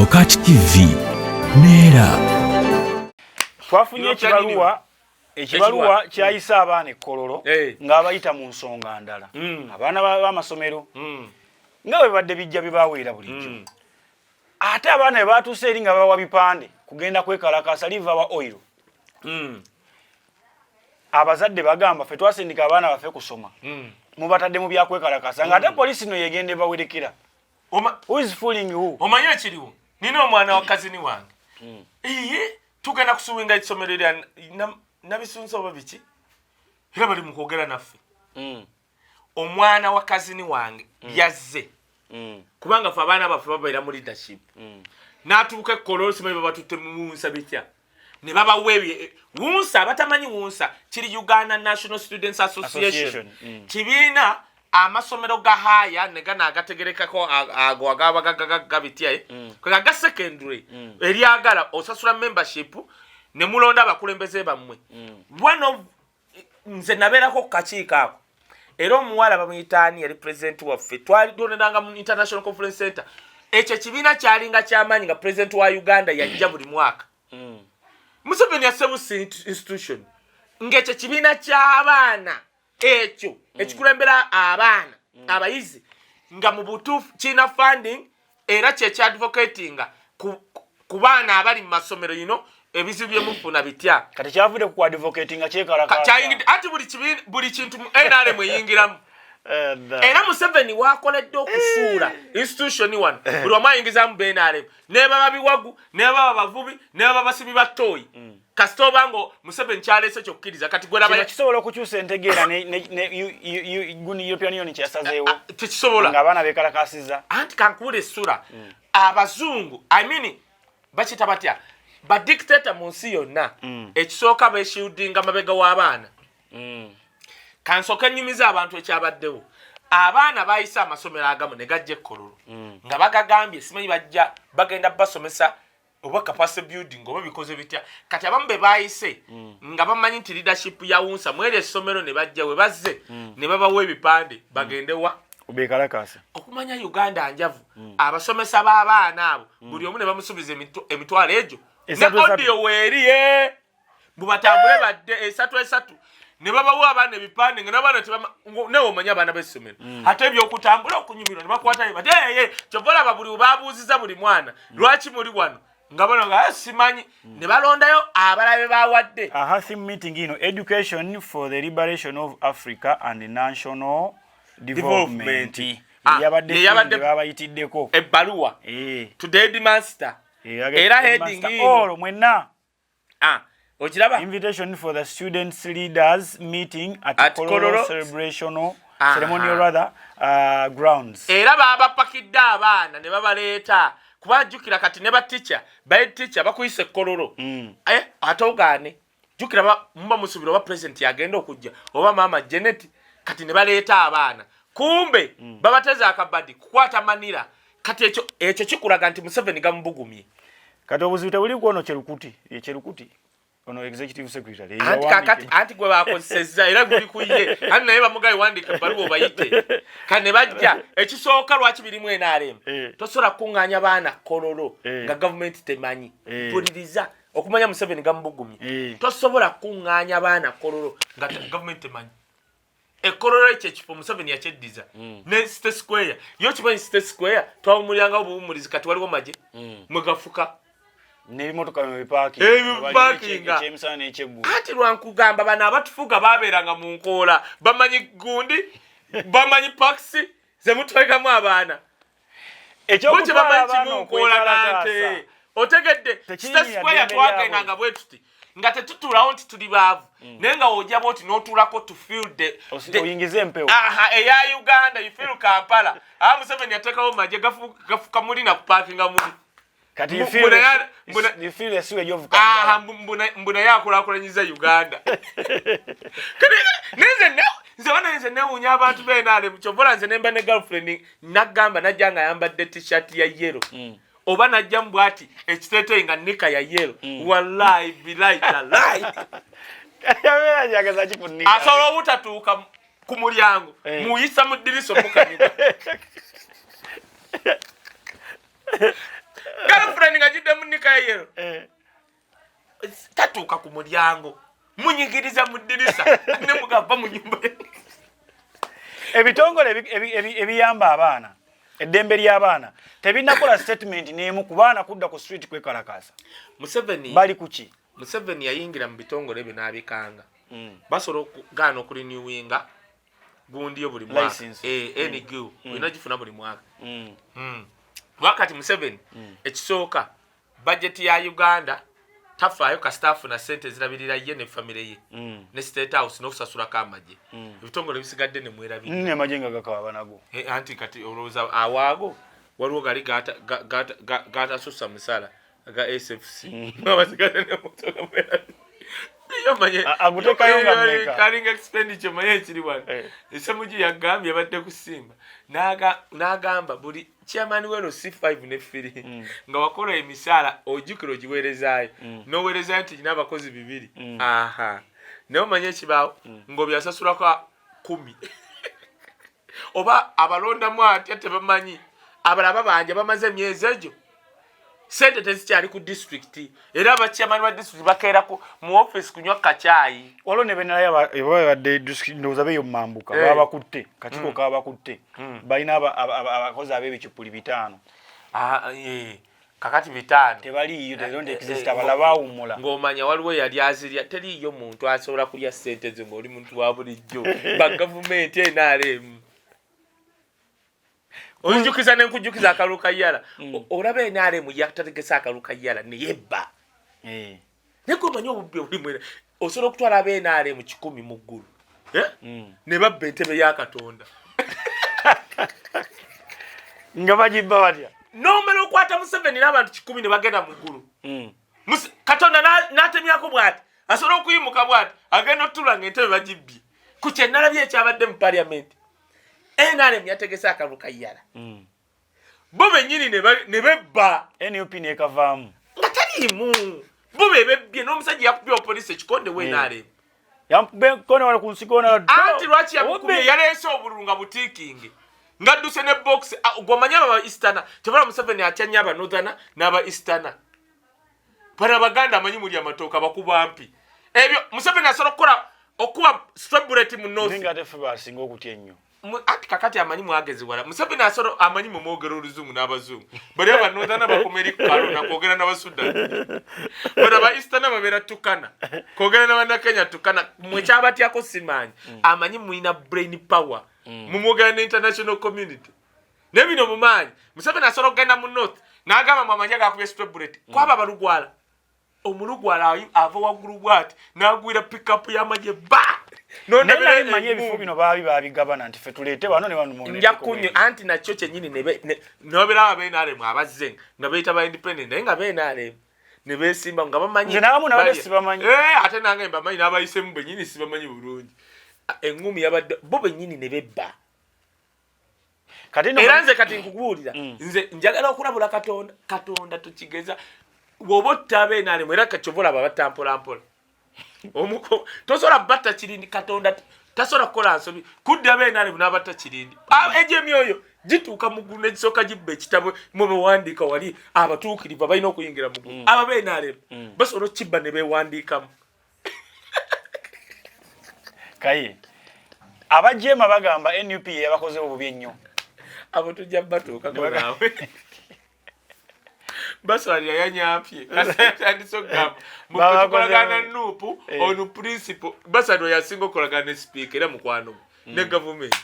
BOCAT TV Neera. Twafunye ekibaluwa kyayisa abaana ekkololo ng'abayita mu nsonga ndala. Abaana b'amasomero nga bwe badde bijja bibaweera bulijjo. Ate abaana bwe baatuuse eri nga bawa bipande kugenda kwekalakaasa liva wa oil. Abazadde bagamba ffe twasindika abaana baffe kusoma. Mubatadde mu byakwekalakaasa nga ate poliisi no yegende bawerekera. Who is fooling who? Omanyi ekiriwo nina omwana wa kazini wange tugenda kusuubinga ekisomero lya nabisunsa oba biki era bali mu kwogera naffe. Omwana wa kazini wange yazze kubanga ffe abaana baffe babeera mu leadership n'atuuka ekkololo simanyi babatutte muwunsa bitya ne babaweebye wunsa abatamanyi wunsa kiri Uganda National Students Association kibiina amasomero gahaya negana agategerekako ago agaba bitya kwa ga secondary eriagala osasula membership ne mulonda abakulembeze bammwe bwano nze naberako kakiika ako era omuwala bamuyitaani yali president waffe twali donedanga mu International Conference Center ekyo kibiina kyalinga kyamaanyi nga president wa Uganda yajja buli mwaka Museveni yasebusa institution ng'ekyo kibiina ky'abaana ekyo ekikulembera abaana abayizi nga mu butuufu kina funding era kye advocatinga ku baana abali mu masomero ebizibu byemufuna bitya kati kyavudde ku advocatinga kyekalakaasa ati buli kintu NRM eyingiramu era Museveni wakoledde okufuula institution wano buli wamu ayingizamu NRM nebaba biwagu nebaba bavubi nebaba basibi batooyi kasita obango Museveni kyaleese kyokkiriza kati gwera kisobola okukyusa entegeera ne European Union kyasazeewo tekisobola ng'abaana beekalakaasiza anti kankubula essula abazungu bakita batya badictator mu nsi yonna ekisooka beeshieldinga mabega w'abaana kansooka ennyumiza abantu ekyabaddewo abaana bayisa amasomero agamu ne gajja ekkololo nga bagagambye simanyi bajja bagenda basomesa oba capacity building oba bikoze bitya kati abamu be bayise nga bamanyi nti leadership ya wunsa mwere essomero ne bajja we bazze ne babawa ebipande bagendewa beekalakaasa okumanya Uganda njavu abasomesa b'abaana abo buli omu ne bamusubiza emitwalo egyo ne audio weeriye bubatambule badde esatu ne babawa abaana ebipande nga n'abaana newe omanya abaana b'essomero ate ebyokutambula okunyumirwa ne bakwata ne bati kyovalaba buli babuuziza buli mwana lwaki muli wano nga bano nga simanyi ne balondayo abalabe bawadde theme meeting education for the liberation of Africa and national development yabadde babayitiddeko ebbaluwa to the headmaster era heading mwenna okiraba invitation for the students leaders meeting at Kololo ceremonial rather grounds era babapakidde abaana ne babaleeta kuba jukira kati ne baticha teacher bakuyise Kololo ate ogaane jukira mba musubira wa president yagenda okujja oba mama Janet kati ne baleeta abaana kumbe babateza akabadi kukwata manira kati ekyo kikulaga nti Museveni gamubugumye kati obuzibu tebuli kuono kyerukuti ono executive secretary anti gwe bakozesezza era guli kuye ani naye bamugaye wandika balubo bayite kane bajja ekisooka lwaki birimu NRM tosobola kuŋŋaanya baana Kololo nga government temanyi mpuliriza okumanya Museveni gamubugumye tosobola kuŋŋaanya baana Kololo nga government temanyi ekkololo ekyo ekifo Museveni yakyeddiza ne State Square yo kimanyi State Square twawumulyanga obuwumulizi kati waliwo maje mwegafuka n'ebimotoka mwebipaaki ekyemisana n'ekyeggulo ati lwankugamba bano abatufuga babeeranga mu nkoola bamanyi gundi bamanyi pakisi ze mutwekamu abaana ekyokutwala bamanyi nkoola nante otegedde State Square twagendanga bwe tuti nga tetutulawo nti tuli baavu naye nga ojja bwoti n'otuulako to feel oyingiza empewo eya Uganda you feel Kampala Museveni yateekawo maje gafuka muli na kupaakinga muli kati you feel the sewage of Kampala mbuna yakulaakulanyiza Uganda nze newunya abantu beenaale mukyovola nze nemba ne girlfriend nagamba najja nga ayambadde t-shirt ya yellow oba najja mbwati ekiteeteeyi nga nika ya yellow wallahi bilayi talayi asobola obutatuuka ku mulyango muyisa mu ddirisa omukaniga girlfriend nga jidde munika yero tatuuka ku mulyango munyigiriza mu ddirisa ne mugava mu nyumba ebitongole ebiyamba abaana eddembe ly'abaana tebinakola statement n'emu ku baana kudda ku street kwekalakaasa. Museveni bali kuki? Museveni yayingira mu bitongole ebyo n'abikanga basobola okugaana okurinewinga gundi yo buli mwaka NGO inagifuna buli mwaka wakati Museveni ekisooka budget ya Uganda tafaayo ka staff na sente zirabirira ye ne family ye ne state house n'okusasula kamajje ebitongole bisigadde ne mwerabira ne majenga gakawa nago anti kati oloza awaago waliwo gali gata susa misala ga SFC babasigade ne motoka mwerabira yo manye aguteka yonga meka carrying expenditure manye kiri wana esemuji yagambye badde kusimba nagamba buli chairman wero C5 ne firi nga wakola emisala ojukiro giwerezayo no werezayo nti naba kozi bibiri aha no manye kibawo ngo byasasula kwa 10 oba abalonda mu ati tebamanyi abalaba banje bamaze myezi ejo sente tezikyali ku district era abachairman wa district bakeera ku mu office kunywa kachayi walo ne benala yabadde district ndoza beyo mambuka baba kutte kachiko kaba kutte balina abakozi ab'ebicupuli 5 kakati 5 tebali they don't exist abalaba umula ngomanya waliwo yali azirya teriyo muntu asobola kulya sente zo ngoli muntu wa bulijjo ba government NRM onjukiza nenkujukiza akaluka yala olabe NRM yatategesa akaluka yala ne yebba neko manyo obubbe olimwera osobola okutwala abe NRM 10 mu ggulu ne babbe entebe ya Katonda nga bagibba batya nomero kwata Museveni n'abantu 10 ne bagenda mu ggulu Katonda n'atemyako bwati asobola okuyimuka bwati agenda otulanga entebe bagibbye ku kyenalabye ekyabadde mu parliament NRM yategesa akaluka yala bo benyini ne bebba NUP ne kavaamu nga taliimu bo bebebbye n'omusajja yakubye opoliisi ekikonde we NRM yambe kone wala kunsikona anti lwaki yakubye yaleese obululu nga butiikinge nga dduse ne box gwamanya aba Eastana tebala Museveni atyanya aba Northern n'aba Eastana para baganda amanyi muli amatooka bakubampi ebyo Museveni asobola okuwa straight bullet mu north ninga tefuba singa okutya ennyo ati kakati amanyi mwagezi wala Museveni asoro amanyi mu mwogero oluzungu n'abazungu bali aba Northern bakomeri kalo na kwogera n'abasudan bali aba Eastern babera tukana kwogera n'abana Kenya tukana mwe kyabatyako simanyi amanyi muina brain power mu mwogera n'international community nebino mumanyi Museveni asoro genda mu north n'agamba mwamanya gakubye straight bullet kwaba balugwala omulugwala ava waggulu bwati n'agwira pickup y'amagye ba none manye ebifo bino babigabana nti fe tuleete bano ne bano mune njakunye anti nakyo kyennyini nobera abenaremu abazze nga beeta ba independent naye nga benaremu ne beesimba nga bamanyi nabamu nabadde sibamanyi ate nange mbamanyi n'abayisemu bennyini sibamanyi bulungi engumi yabadde bo bennyini ne bebba era nze kati nkubuulira nze njagala okulabula katonda tukigeza woba otta abenaremu era kakyobola babatampolampola omuko tosola batta kirindi Katonda tasola kola nsobi kudda benale bunabata kirindi ejemyoyo jituka mugune gisoka jibbe kitabo mu bewandika wali abatukiriva balina okuyingira mugune aba benale basola kibba ne bewandika Kaye abajema bagamba NUP yabakoze obubi ennyo abo tujja batuka konawe baswali yanyampye kasatandise gamba mukolagana nupu onu principle basado yasingo kolagana speaker era mukwano ne government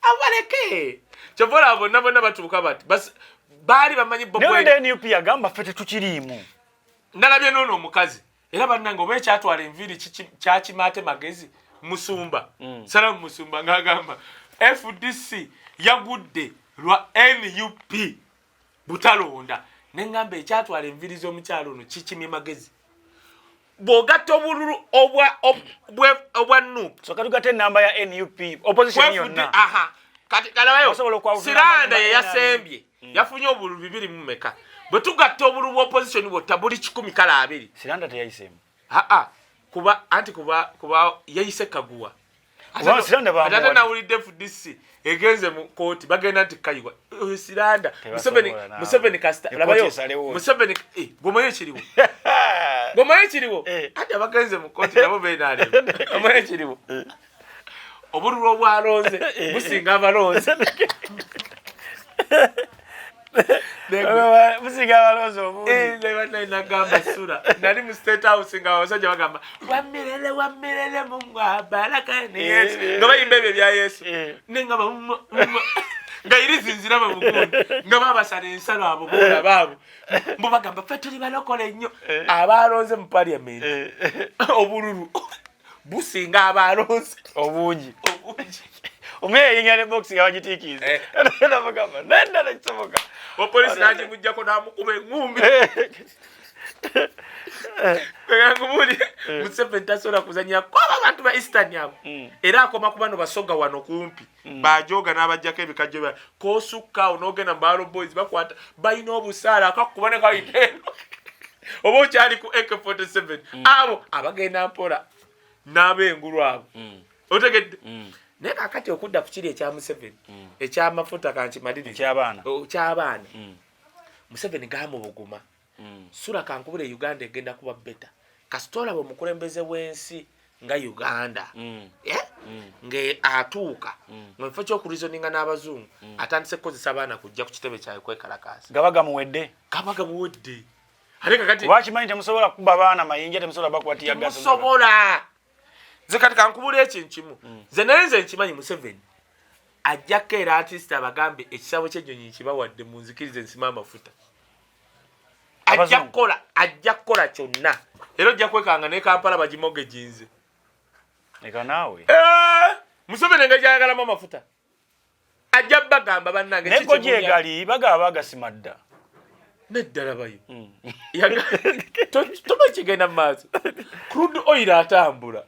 abaleke chobola abo nabo nabatuka bati bas bali bamanyi bobo ne NUP yagamba fete tukirimu ndalabye nono omukazi era bannango be kyatwala enviri kyachi mate magezi musumba salamu musumba ngagamba FDC yagudde lwa NUP butalonda nengambe ekyatwala enviri z'omukyalo ono kikimye magezi bw'ogatta obululu obwa NUP so katugate namba ya NUP opposition yonna kati kalabayo Siranda ye yasembye yafunye obululu 2 mu meka bwe tugatta obululu bwa opposition bwota buli 10 kala 2 Siranda teyayisemu kuba yayise Kaguwa Atadde nawulidde FDC egenze mu kooti bagenda nti kayiwa siranda Museveni kasita labayo Museveni gomoye kiriwo ate bagenze mu kooti nabo benaale gomoye kiriwo obululu obwalonze businga abalonze Musiga abalozo obungi. Nagamba SULA. Nali mu State House nga abasajja bagamba wamirele mungwa baraka ne Yesu. Nga bayimba ebyo bya Yesu. Nengaba nga irizinzira mu mugundi. Nga babasala ensalo abo bola baabo. Mbo bagamba ffe tuli balokole nnyo. Abalonze mu parliament. Obululu. Businga abalonze obungi. Umeye yingane boxing abagitikize. Nenda bagamba nenda nakisoboka. Opolisi naje mujjako namukube ngumbi. Ngangumuli Museveni tasola kuzanya kwa abantu ba Eastern yabo. Era akoma kubano basoga wano kumpi. Bajoga nabajjako ebikajjo ko sukka onogena Mbalo boys bakwata bayina obusala akakubane kayiteno. Obo kyali ku AK47 abo abagenda mpola n'abengulu abo. Otegedde neka akati okudda ku kiri ekya Museveni ekyamafuta kankimaliriza ky'abaana Museveni gamubuguma SULA kankubule Uganda egenda kuba beta kasitola bomukulembeze w'ensi nga Uganda nge atuuka mwefo ky'okurizoninga n'abazungu atandise kukozesa abaana kujja ku kitebe kya Okwekalakaasa gabaga muwedde ate kakati wakimanyi temusobola kuba baana mayinja temusobola bakwatiya gaso musobola zekati kankubule ekintu kimu ze nayenze nkimanyi Museveni ajjako era artist abagambe ekisabo ky'ennyonyi kibawadde mu nzikirize ensima amafuta ajja kukola kyonna era ojja kwekanga ne Kampala bagimoge jinze eka naawe Museveni nga gyayagalamu amafuta ajja bagamba bannange neko gyegali bagaba bagasimadda neddala bayo toba kigenda mu maaso crude oil atambula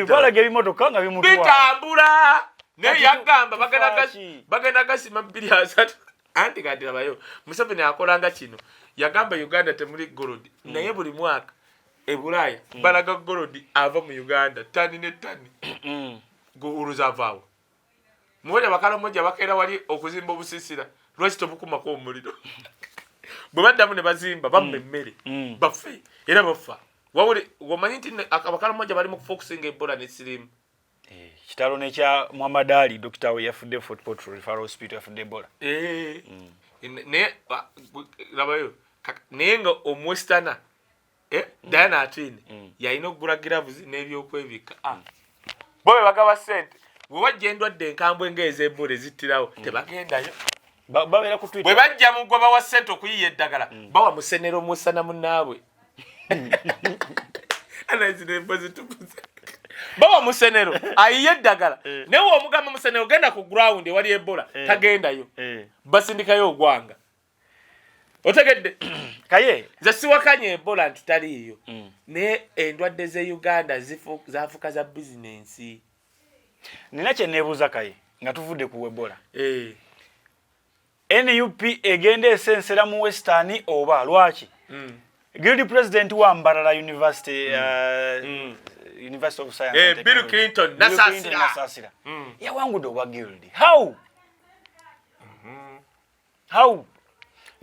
balaga ebimotoka nga bitambula naye yagamba bagenda gasima 2 anti kadira bayo Museveni akolanga kino yagamba Uganda temuli golodi naye buli mwaka ebulaya balaga golodi ava mu Uganda tani ne tani uruzavaawo muwere bakala mmoja bakaera wali okuzimba obusisira lwaki tobukumako omuliro bwe baddamu ne bazimba bamme emmere bafe era bafa wawuli womanyi nti abakala mmoja bali mu kufokusinga Ebola ne sirimu kitalo nekya Muhammad Ali Dr. we yafudde Fort Portal Referral Hospital yafudde Ebola ne labayo nenga omwestana Diana Atini yalina okugula gloves n'ebyokwebika bobe bagaba sente bwe wajja endwadde enkambwe ng'eza Ebola ezittirawo tebagendayo babera ku Twitter bwe bajja mu goba wa sente okuyiya eddagala bawa musenero musana munnaabwe bawa musenero ayiye eddagala newe omugamba musenero genda ku ground ewali Ebola tagendayo basindikayo ogwanga otegedde Kaye nze siwakanye Ebola nti taliiyo naye endwadde ze Uganda zaafuka za bizinensi nina kye neebuuza Kaye nga tuvudde ku Ebola NUP egenda esensera mu Western oba lwaki Guilty President wa Mbarara University University of Science Bill Clinton nasasira yawangudde obwa Guilty how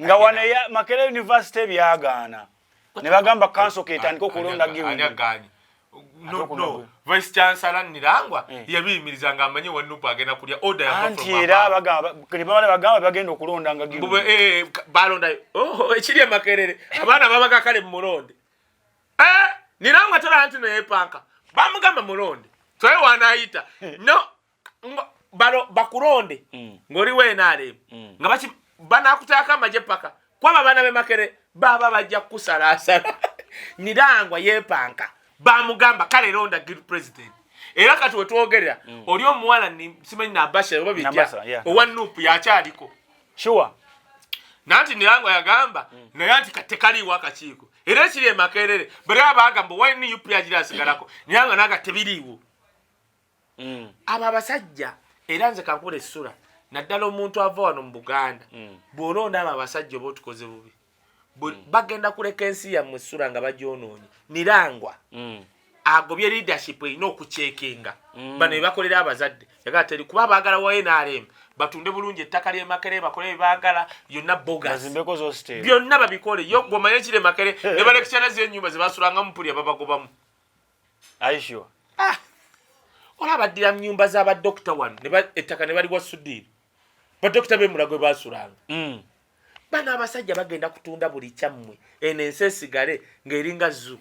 nga wana ya Makerere University byagaana ne bagamba council ketandika okulonda Guilty no vice chancellor nirangwa yabiyimiriza nga amanyi wanupa agenda kulya order ya anti era bagamba bagenda okulonda nga Guilty balonda ekiri Makerere abaana babaga kale mu mulonde nirangwa tola anti no yepanka bamugamba mulonde toye wanaayita no bakulonde ngoli weenaale nga baki banakutaka amaje paka kwaba bana be Makerere baba bajja kusalasala nirangwa yepanka bamugamba kale londa Guilty President era kati wetwogerera oli omuwala simanyi na Bafe oba bijja owanupu yakyaliko sure nanti nirangwa yagamba naye anti katekaliwo akakiiko era ekiri Makerere bwe abagamba wani UP agira asigalako nirangwa naga tebiriiwo abo abasajja era nze kankule SULA naddala omuntu ava wano mu Buganda bw'olonda abo abasajja oba otukoze bubi bagenda kuleka ensi yammwe SULA nga bagyonoonye nirangwa agobye leadership ino okucekinga bano ebakolera abazadde yagala teri kuba baagala wa NRM batunde bulungi ettaka lye Makere bakole baagala yonna bogus bazimbeko zo state byonna babikole yo gomanye kire Makere ne balekishana ze nyumba ze basulanga mpuli ababagobamu aisho ola badira nyumba za ba doctor one ne ba ettaka ne bali wasudiri ba doctor be mulagwe basulanga bana abasajja bagenda kutunda buli kyammwe enensesigale ngeringa zu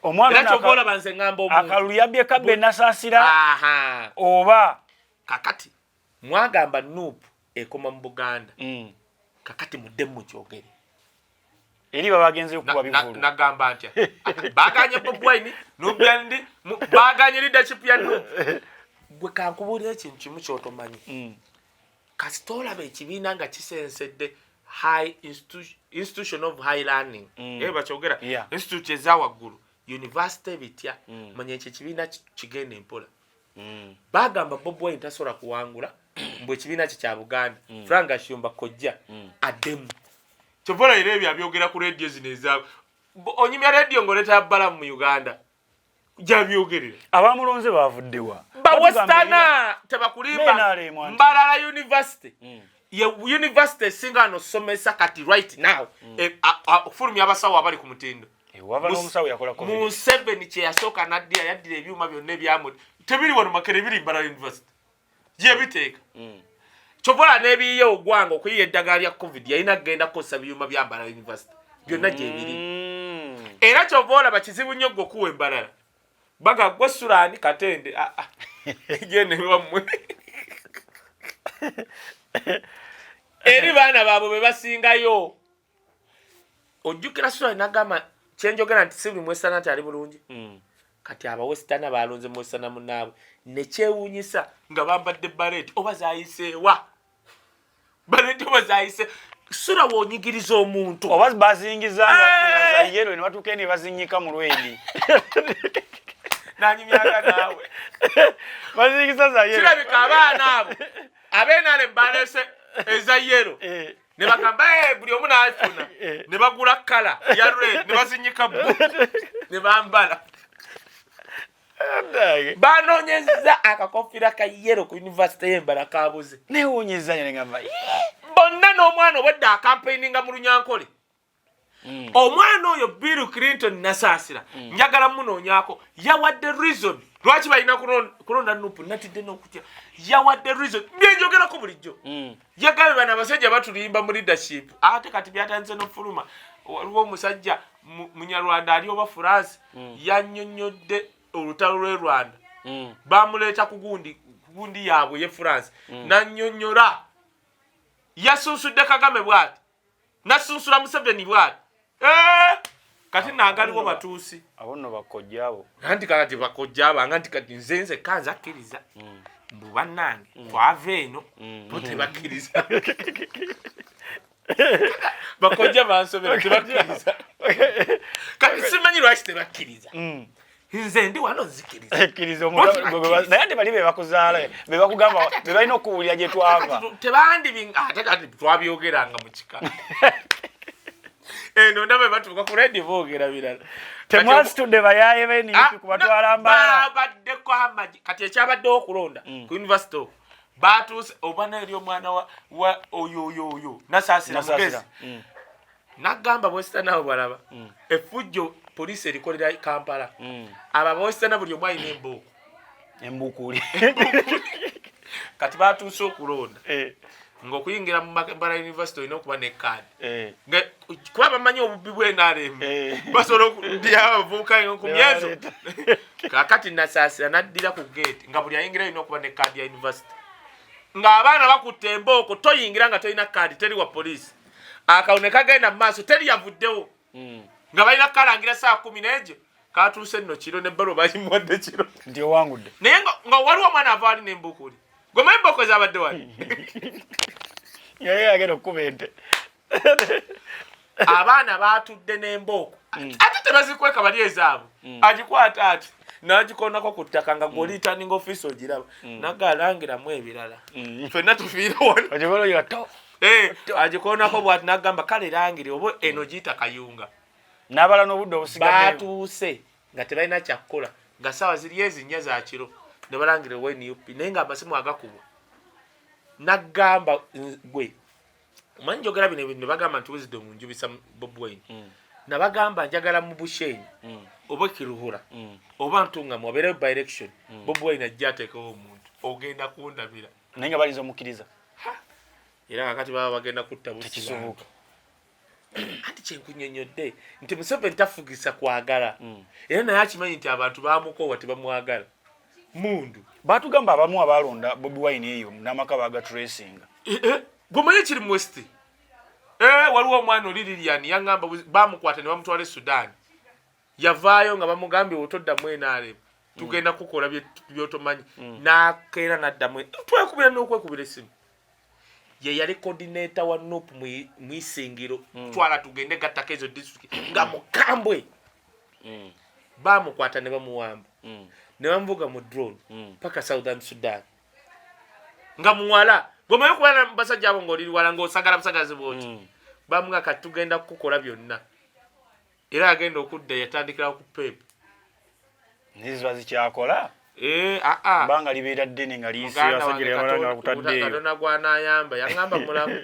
omwana nakobola banze ngamba omuntu akaluyabye kabbe nasasira oba kakati mwagamba nupu ekoma mu Buganda kakati mudde mu kyogere eri babagenze okuba bivulu nagamba ntya baganye popwine nubyandi baganye leadership ya nupu gwe kankubulira ekintu kimu kyotomanyi kasitola be kibiina nga kisensedde high institution of high learning bakyogera institute ezawaggulu university bitya manya ekyo kibiina kigenda empola bagamba Bob Wine tasobola kuwangula mbwe ekibiina kye kya Buganda Franga Shiyomba kojja addemu kyovola era ebyo abyogera ku radio zino ezaabwe onyumya radio ng'oleta bbala mu Uganda gyabyogerera abamulonze bavuddewa bawestana tebakulimba Mbalala University ye university esinga nosomesa kati right now okufulumya abasawo abali ku mutindo wava n'omusawo yakola covid mu 7 kye yasooka naddira yaddira ebyuma byonna ebyamu tebiri wano Makere biri Mbalala University gye biteeka kyovola n'ebiyiye ogwanga okuyiya eddagala lya covid yalina kugenda kukozesa byuma bya Mbalala University byonna gye biri era kyovola bakizibu nnyo gwe okuwa Embalala baga gwe Sulani Katende gene wamwe eri baana baabwe be basingayo ojjukira Sulani nagamba kyenjogera nti sibuli mwesana nti ali bulungi kati abawesitana balonze mwesana munaabwe nekyewuunyisa nga bambadde baleti oba zayiseewa baleti oba zayise Sula woonyigiriza omuntu oba bazingizanga zayero ne batuuke ne bazinyika mu lwendi nanyumyaga naawe bazingiza zayero kirabika abaana abo abeenale mbalese eza yero ne bagamba buli omu naafuna ne bagula kala ya red ne bazinyika ne bambala banoonyeza akakofira ka yero ku university y'Embala kabuze newuunyizza ne ngamba bonna n'omwana obwedda akampaininga mu Lunyankole omwana oyo Bill Clinton nasaasira njagala munoonyako yawadde reason lwaki balina kulonda nupu natidde n'okutya yawadde reason byenjogerako bulijjo yagala bana abasajja batulimba mu leadership ate kati byatandise n'ofuluma waliwo omusajja munyarwanda ali oba France yannyonnyodde olutalo lw'e Rwanda bamuleeta kugundi yaabwe ye France nannyonnyola yasunsudde Kagame bwati nasunsula Museveni bwati kati nangaliwo batuusi abo nno bakojjaabo anti kati bakojjaabo anti kati nzenze kanza akkiriza mbu bannange twava eno bo tebakkiriza bakojja bansobera tebakkiriza kati simanyi lwaki tebakkiriza nze ndi wano nzikiriza ekkiriza naye ate bali be bakuzaala be bakugamba be balina okuwulira gye twava tebandi ate kati twabyogeranga mu kika eno ndabe batuuka ku radio boogera birala temwasitudde bayaye b'eniyupi kubatwala Mbalala babaddeko amaji kati ekyabaddewo okulonda ku university batuuse oba neri omwana wa oyo nasaasira mugezi nagamba bwesitanawo balaba effujjo poliisi erikolera Kampala aba bwesitana buli omu alina embuukuli kati batuuse okulonda ng'okuyingira mu Mbalala University olina okuba ne kaadi kuba bamanyi obubbi bw'NRM basobola okudira abavubuka ku myezo kakati nasaasira naddira ku gate nga buli ayingira olina okuba ne kaadi ya university ng'abaana bakutte embooko toyingira nga tolina kaadi teri wa poliisi akawo ne kagenda mu maaso teri yavuddewo nga balina kalangira saa 10 n'egyo katuuse nno kiro n'ebbalo bayimuwadde kiro nti owangudde naye nga waliwo omwana ava ali n'embuukuli gwe embooko ezabadde wali yaye agenda okukuba ente abaana batudde n'embooko ate tebazikweka bali ezaabwe agikwata ati nagikonako ku ttaka nga gwe returning office ogiraba nagalangiramu ebirala ffenna tufiire wano agikonako bwati nagamba kale langire oba eno giyita kayunga n'abala n'obudde obusigaddeyo batuuse nga tebalina kyakkola nga saawa ziri ezinnya za kiro ne balangira NUP naye nga amasimu agakubwa n'agamba gwe omanyi njogera bino ne bagamba nti Wisdom njubisa Bobi Wine nabagamba njagala mu Bushenyi oba Kiruhura oba Ntungamu wabeereyo by election Bobi Wine ajja ateekawo omuntu ogenda kundabira naye nga balinza omukkiriza era kakati baba bagenda kutta busikisoboka ati kyenkunyonyodde nti Museveni tafugisa kwagala era naye akimanyi nti abantu baamukowa tebamwagala mundu batugamba abamu abalonda Bobi Wine eyo n'amaka bagatracinga gomanyi kiri mu West waliwo omwana oli Lilian yangamba bamukwata ne bamutwala Sudan yavaayo nga bamugambye otoddamu NRM tugenda kukola byotomanyi n'akeera n'addamu twekubira n'okwekubira essimu ye yali coordinator wa NUP mu Isingiro twala tugende gattako ezo district nga mukambwe bamukwata ne bamuwamba ne bamuvuga mu drone paka Southern Sudan nga muwala gomanyi kubana basajja abo ng'oliri wala ng'osagala busagazi bwoti bamuga kati tugenda kukola byonna era agenda okudda yatandikira ku pepe nizo zikyakola banga libeera ddene nga liisi yasajjira yabalanga kutaddeeyo Katonda gw'anaayamba yangamba mulamu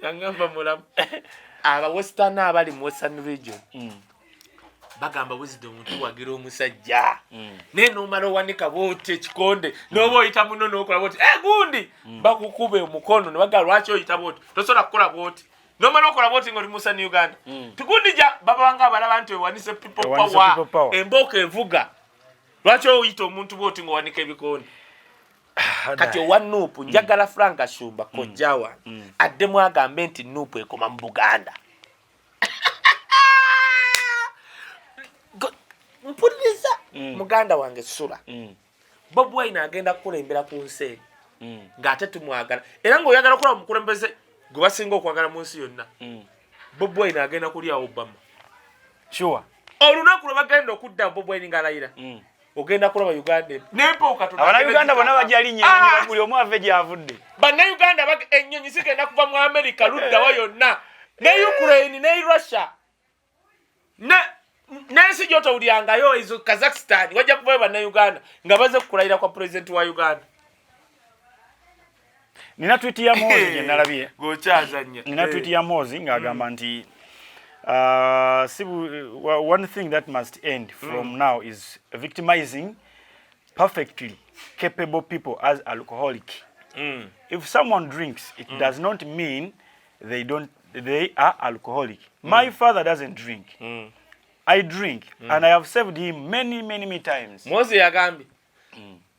yangamba mulamu aba Western abali mu Western region bagamba Wisdom tuwagira omusajja naye n'omala owanika bw'oti ekikonde n'oba oyita muno n'okola bw'oti gundi bakukube omukono ne bagamba lwaki oyita bw'oti tosobola kukola bw'oti n'omala okola bw'oti ng'oli musa ne Uganda tigundi ja babanga abalaba nti owanise people power embooka evuga lwaki oyita omuntu bw'oti ng'owanika ebikonde kati owa NUP njagala Frank Ashumba kojjawa addemu agambe nti NUP ekoma mu Buganda mpuliriza muganda wange SULA Bobi Wine agenda kukulembera ku nsi ng'ate tumwagala era ng'oyagala kulaba omukulembeze gwe basinga okwagala mu nsi yonna Bobi Wine agenda kulya Obama sure olunaku lwe bagenda okudda Bobi Wine ng'alayira ogenda kulaba Uganda n'empooka Abannayuganda bonna bajalinnye buli omu ave gy'avudde bannayuganda ennyonyi zigenda kuva mu Amerika luddawa yonna ne Ukraine ne Russia nensi gy'otowulyangayo ezo Kazakhstan wajja kuvayo bannayuganda nga baze kukulayira kwa president wa Uganda. Nina tweet ya Mozi gye nalabye gokyazannya nina tweet ya Mozi ng'agamba nti one thing that must end from now is victimizing perfectly capable people as alcoholic. If someone drinks, it does not mean they are alcoholic. My father doesn't drink. I drink and I have served him many times. Mozi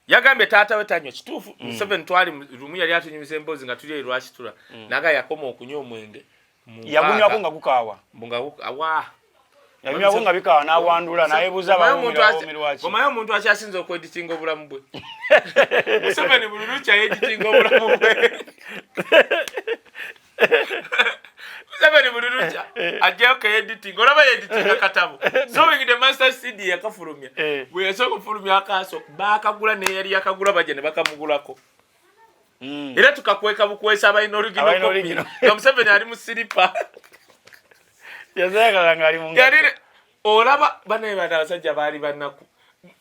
yagambye taata we tanywa kituufu Museveni twali lumu yali atunyumiza emboozi nga tuli lwakitula naga yakoma okunywa omwenge yagunywako nga gukaawa yabinywako nga bikaawa n'awandula nayebuuza abawomerwaki omanyi omuntu akyasinza okweditinga obulamu bwe Museveni buli lukya yeditinga obulamu bwe Museveni buli lukya ajjayo keyeditinga olaba yeditinga katabo sowing the master CD yakafulumya bwe yasooka okufulumya akaaso baakagula naye yali yakagula bajja ne bakamugulako era tukakweka bukwesa abalina origino nga Museveni ali mu siripa yazayagala nga ali mu ngalo olaba banaye bana abasajja baali bannaku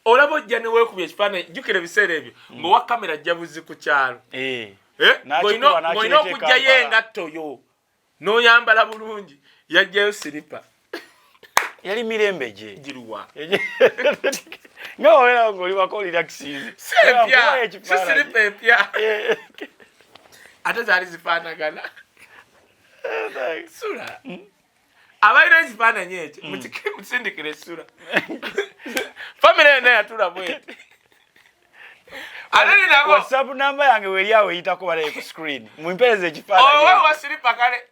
olaba ojja ne weekubya ekifaananyi jjukira ebiseera ebyo ng'owa kamera ajja buzi ku kyalo ng'olina okugjayo engatto yo n'oyambala bulungi yajjayo siripa yali mirembe gye giruwa nga wabeerawo ng'oli wako relaxing siripa empya ate zaali zifaanagana SULA abalina ekifaananyi ekyo musindikire SULA famire yonna yatula bwete WhatsApp namba yange weri awo eyitako balaye ku screen mumpereze ekifaananyi owa wa siripa kale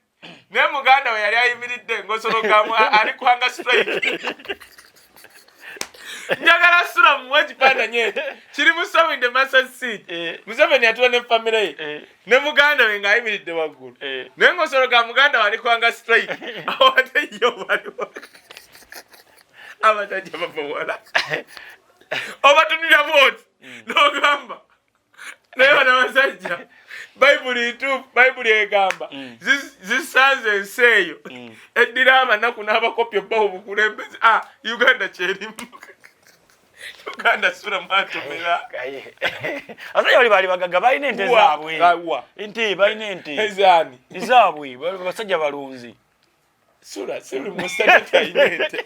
naye muganda we yali ayimiridde ng'osologamu ali kuhanga straight njagala SULA muwe ekifaananyi ekyo kiri mu sowing the master seed Museveni yatula ne famire ye ne muganda we ng'ayimiridde waggulu naye ng'osologa muganda we ali kuhanga straight awate yo waliwo abasajja bava wala obatunira booti n'ogamba naye bano abasajja bayibuli egamba zisanze ensi eyo eddira amanaku n'abakopya obbawo obukulembeze uganda kyerimu uganda sula mwatomera asajja bali bali bagaga balina ente zaabwe ente balina ente ezaani zaabwe basajja balunzi sula suli musajja talina ente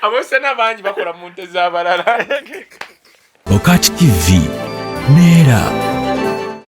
abosana bangi bakola mu nte z'abalala BOCAT TV neera